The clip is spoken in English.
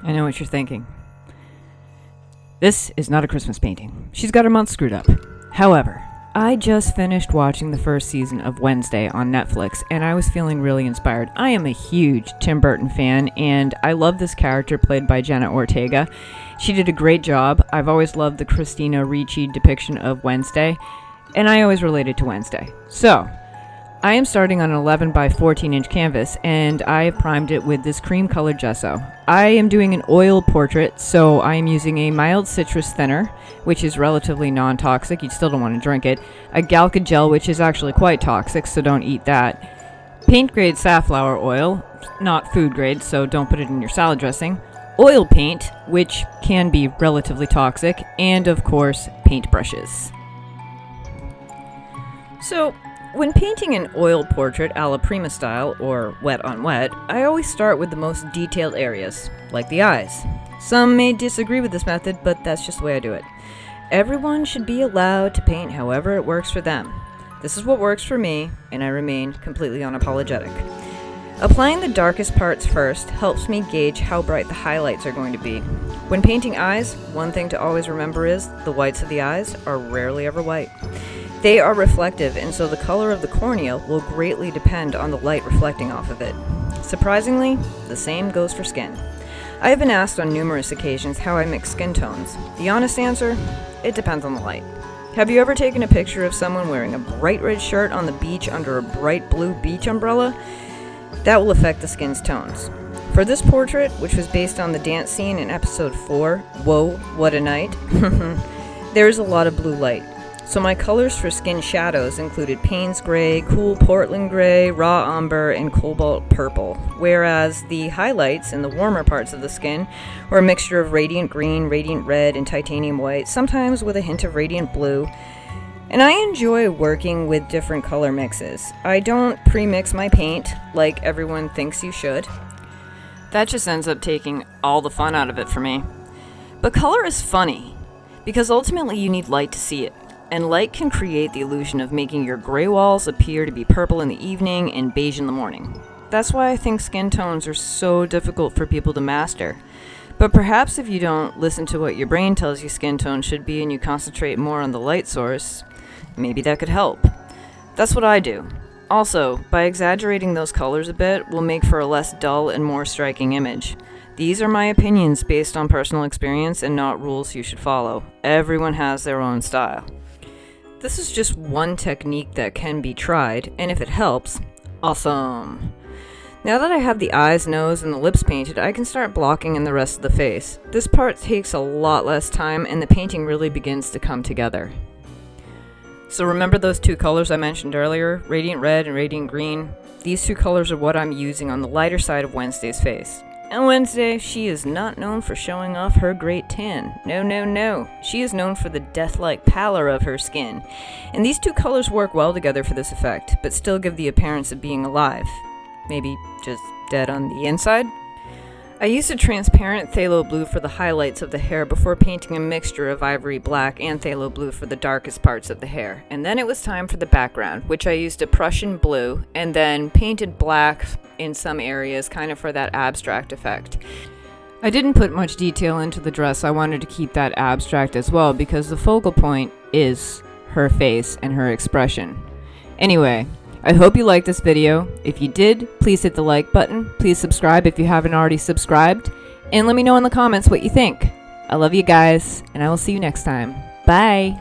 I know what you're thinking. This is not a Christmas painting. She's got her month screwed up. However, I just finished watching the first season of Wednesday on Netflix, and I was feeling really inspired. I am a huge Tim Burton fan, and I love this character played by Jenna Ortega. She did a great job. I've always loved the Christina Ricci depiction of Wednesday, and I always related to Wednesday. So, I am starting on an 11 by 14 inch canvas, and I have primed it with this cream colored gesso. I am doing an oil portrait, so I am using a mild citrus thinner, which is relatively non-toxic. You still don't want to drink it. A Galca gel, which is actually quite toxic, so don't eat that. Paint grade safflower oil, not food grade, so don't put it in your salad dressing. Oil paint, which can be relatively toxic, and of course, paint brushes. So, when painting an oil portrait a la Prima style, or wet on wet, I always start with the most detailed areas, like the eyes. Some may disagree with this method, but that's just the way I do it. Everyone should be allowed to paint however it works for them. This is what works for me, and I remain completely unapologetic. Applying the darkest parts first helps me gauge how bright the highlights are going to be. When painting eyes, one thing to always remember is the whites of the eyes are rarely ever white. They are reflective, and so the color of the cornea will greatly depend on the light reflecting off of it. Surprisingly, the same goes for skin. I have been asked on numerous occasions how I mix skin tones. The honest answer? It depends on the light. Have you ever taken a picture of someone wearing a bright red shirt on the beach under a bright blue beach umbrella? That will affect the skin's tones. For this portrait, which was based on the dance scene in episode 4, Whoa, What a Night, there is a lot of blue light. So my colors for skin shadows included Payne's Gray, Cool Portland Gray, Raw Umber, and Cobalt Purple, whereas the highlights in the warmer parts of the skin were a mixture of Radiant Green, Radiant Red, and Titanium White, sometimes with a hint of Radiant Blue. And I enjoy working with different color mixes. I don't pre-mix my paint like everyone thinks you should. That just ends up taking all the fun out of it for me. But color is funny, because ultimately you need light to see it. And light can create the illusion of making your gray walls appear to be purple in the evening and beige in the morning. That's why I think skin tones are so difficult for people to master. But perhaps if you don't listen to what your brain tells you skin tone should be and you concentrate more on the light source, maybe that could help. That's what I do. Also, by exaggerating those colors a bit will make for a less dull and more striking image. These are my opinions based on personal experience and not rules you should follow. Everyone has their own style. This is just one technique that can be tried, and if it helps, awesome. Now that I have the eyes, nose, and the lips painted, I can start blocking in the rest of the face. This part takes a lot less time, and the painting really begins to come together. So remember those two colors I mentioned earlier, Radiant Red and Radiant Green? These two colors are what I'm using on the lighter side of Wednesday's face. And Wednesday, she is not known for showing off her great tan. No, no, no. She is known for the death-like pallor of her skin. And these two colors work well together for this effect, but still give the appearance of being alive. Maybe just dead on the inside? I used a transparent phthalo blue for the highlights of the hair before painting a mixture of ivory black and phthalo blue for the darkest parts of the hair. And then it was time for the background, which I used a Prussian blue and then painted black in some areas, kind of for that abstract effect. I didn't put much detail into the dress. I wanted to keep that abstract as well because the focal point is her face and her expression. Anyway, I hope you liked this video. If you did, please hit the like button. Please subscribe if you haven't already subscribed. And let me know in the comments what you think. I love you guys, and I will see you next time. Bye!